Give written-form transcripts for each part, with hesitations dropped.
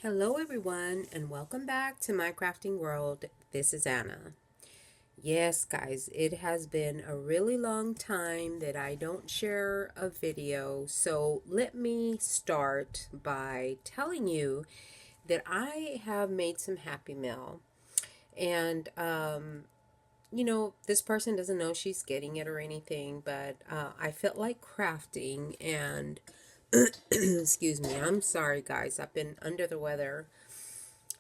Hello everyone and welcome back to my crafting world. This is Anna. Yes guys, it has been a really long time that I don't share a video, so let me start by telling you that I have made some Happy Meal, and this person doesn't know she's getting it or anything, but I felt like crafting and excuse me, I'm sorry guys, I've been under the weather.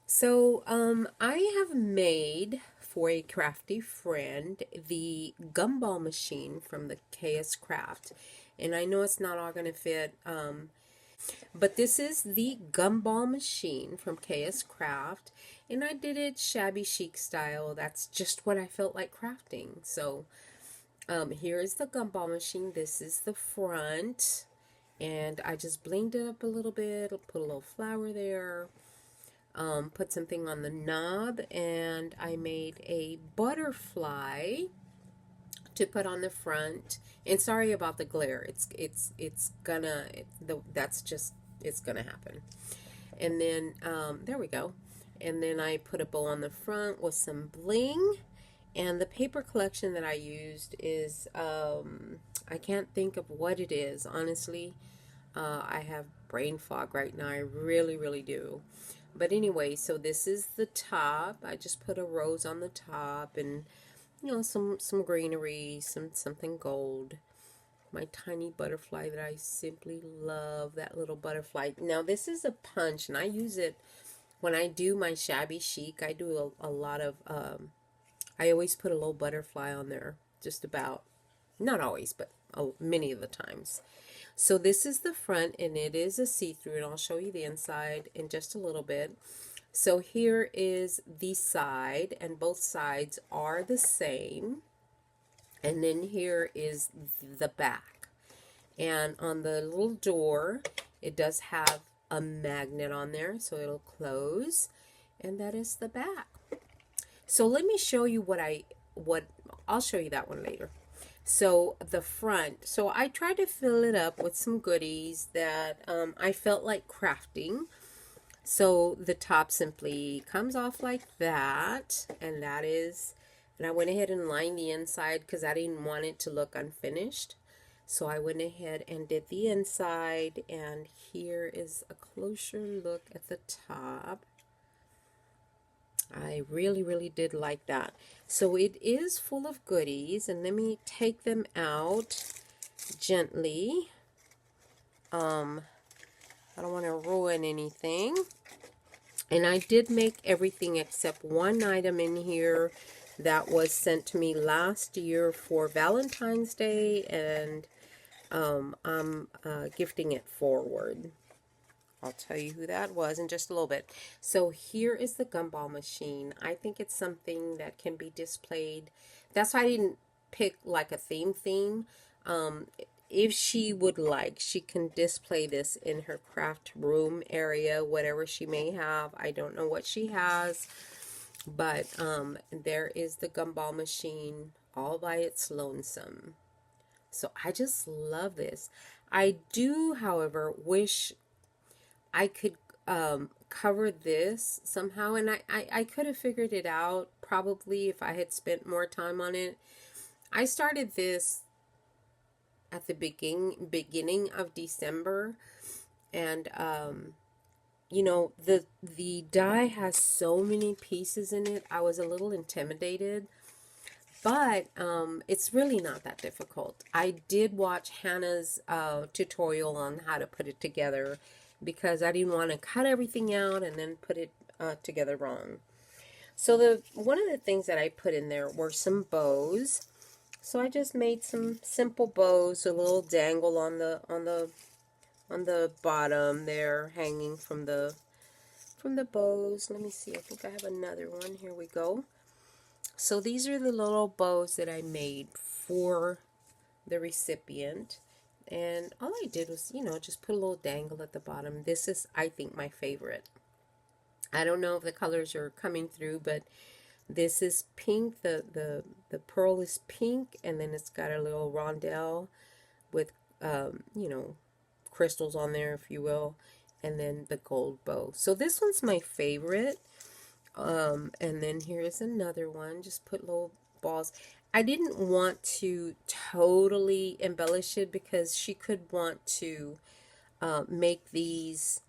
So, I have made for a crafty friend the gumball machine from the KS Craft. And I know it's not all going to fit, but this is the gumball machine from KS Craft. And I did it shabby chic style. That's just what I felt like crafting. So, here is the gumball machine. This is the front. And I just blinged it up a little bit, put a little flower there. Put something on the knob, and I made a butterfly to put on the front. And sorry about the glare. That's just it's gonna happen. And then there we go. And then I put a bow on the front with some bling. And the paper collection that I used is I can't think of what it is, honestly. I have brain fog right now. I really do. But anyway, so this is the top. I just put a rose on the top, and some greenery, something gold. My tiny butterfly that I simply love, that little butterfly. Now this is a punch, and I use it when I do my shabby chic. I do a lot of I always put a little butterfly on there, just about, not always, but many of the times. So this is the front, and it is a see-through, and I'll show you the inside in just a little bit. So here is the side, and both sides are the same. And then here is the back. And on the little door, it does have a magnet on there, so it'll close. And that is the back. So let me show you what I'll show you that one later. So the front, so I tried to fill it up with some goodies that I felt like crafting. So the top simply comes off like that, and I went ahead and lined the inside because I didn't want it to look unfinished. So I went ahead and did the inside, and here is a closer look at the top. I really did like that. So it is full of goodies, and let me take them out gently. I don't want to ruin anything. And I did make everything except one item in here that was sent to me last year for Valentine's Day, and I'm gifting it forward. I'll tell you who that was in just a little bit. So here is the gumball machine. I think it's something that can be displayed. That's why I didn't pick like a theme. If she would like, she can display this in her craft room area, whatever she may have. I don't know what she has, but there is the gumball machine all by its lonesome. So I just love this. I do, however, wish I could cover this somehow, and I could have figured it out probably if I had spent more time on it. I started this at the beginning of December, and the die has so many pieces in it. I was a little intimidated, but it's really not that difficult. I did watch Hannah's tutorial on how to put it together, because I didn't want to cut everything out and then put it together wrong. So one of the things that I put in there were some bows. So I just made some simple bows, a little dangle on the bottom there, hanging from the bows. Let me see. I think I have another one. Here we go. So these are the little bows that I made for the recipient. And all I did was, just put a little dangle at the bottom. This is, I think, my favorite. I don't know if the colors are coming through, but this is pink. The pearl is pink, and then it's got a little rondelle with, crystals on there, if you will. and then the gold bow. So this one's my favorite. And then here's another one. Just put little balls. I didn't want to totally embellish it because she could want to make these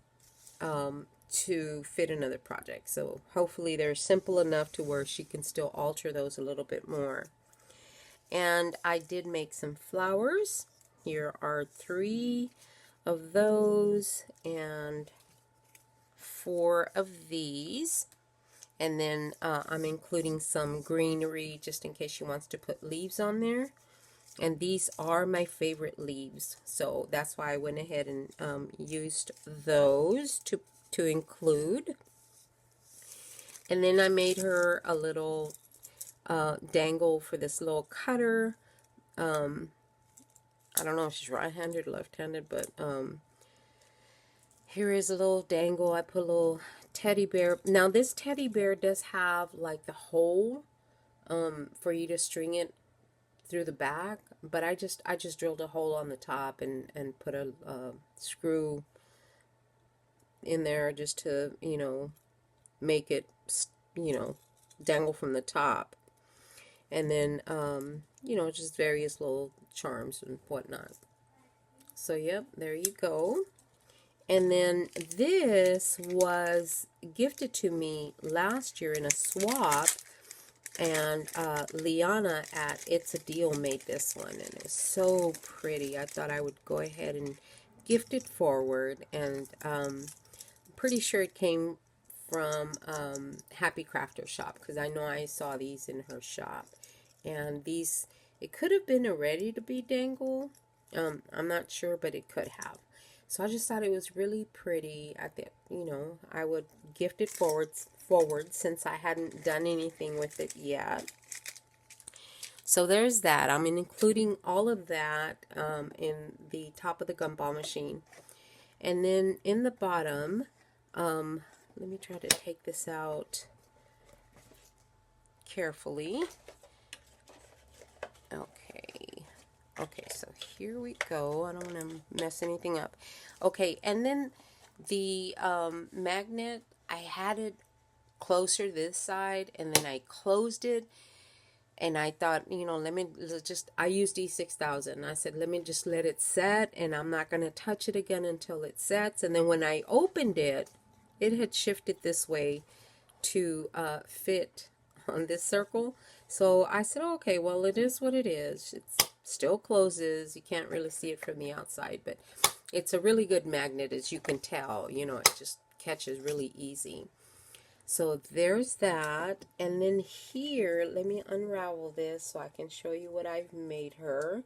to fit another project. So hopefully they're simple enough to where she can still alter those a little bit more. And I did make some flowers. Here are 3 of those and 4 of these. And then I'm including some greenery just in case she wants to put leaves on there. And these are my favorite leaves. So that's why I went ahead and used those to include. And then I made her a little dangle for this little cutter. I don't know if she's right-handed or left-handed, but here is a little dangle. I put a little teddy bear. Now this teddy bear does have like the hole for you to string it through the back, but I just drilled a hole on the top and put a screw in there just to, you know, make it, you know, dangle from the top. And then, you know, just various little charms and whatnot. So, yep, there you go. And then this was gifted to me last year in a swap. And Liana at It's a Deal made this one. And it's so pretty. I thought I would go ahead and gift it forward. And I'm pretty sure it came from Happy Crafter Shop, because I know I saw these in her shop. And these, it could have been a ready to be dangle. I'm not sure, but it could have. So I just thought it was really pretty. I think, you know, I would gift it forward since I hadn't done anything with it yet. So there's that. I'm including all of that in the top of the gumball machine. And then in the bottom, let me try to take this out carefully. Okay, so here we go. I don't want to mess anything up. Okay, and then the magnet, I had it closer to this side, and then I closed it, and I thought, you know, I used E6000. I said, let me just let it set, and I'm not going to touch it again until it sets. And then when I opened it, it had shifted this way to fit on this circle. So I said, okay, well, it is what it is. It still closes. You can't really see it from the outside, but it's a really good magnet, as you can tell. You know, it just catches really easy. So there's that. And then here, let me unravel this so I can show you what I've made her.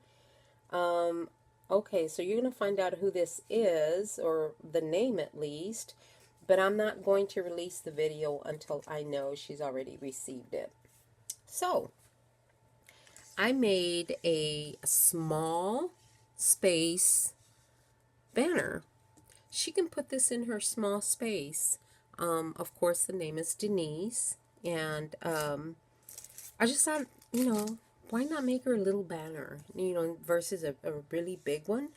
Okay, so you're going to find out who this is, or the name at least, but I'm not going to release the video until I know she's already received it. So, I made a small space banner. She can put this in her small space. Of course, the name is Denise, and I just thought, you know, why not make her a little banner, you know, versus a really big one.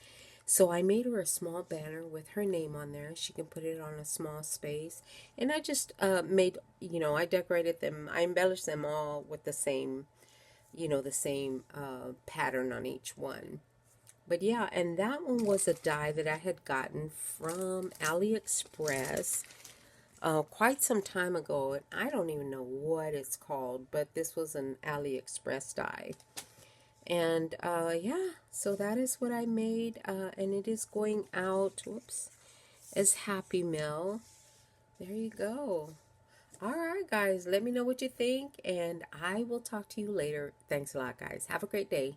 So I made her a small banner with her name on there. She can put it on a small space. And I just made, you know, I decorated them. I embellished them all with the same, you know, the same pattern on each one. But yeah, and that one was a die that I had gotten from AliExpress quite some time ago. And I don't even know what it's called, but this was an AliExpress die. And yeah, so that is what I made, and it is going out, whoops, as Happy Mail. There you go. All right, guys, let me know what you think, and I will talk to you later. Thanks a lot, guys. Have a great day.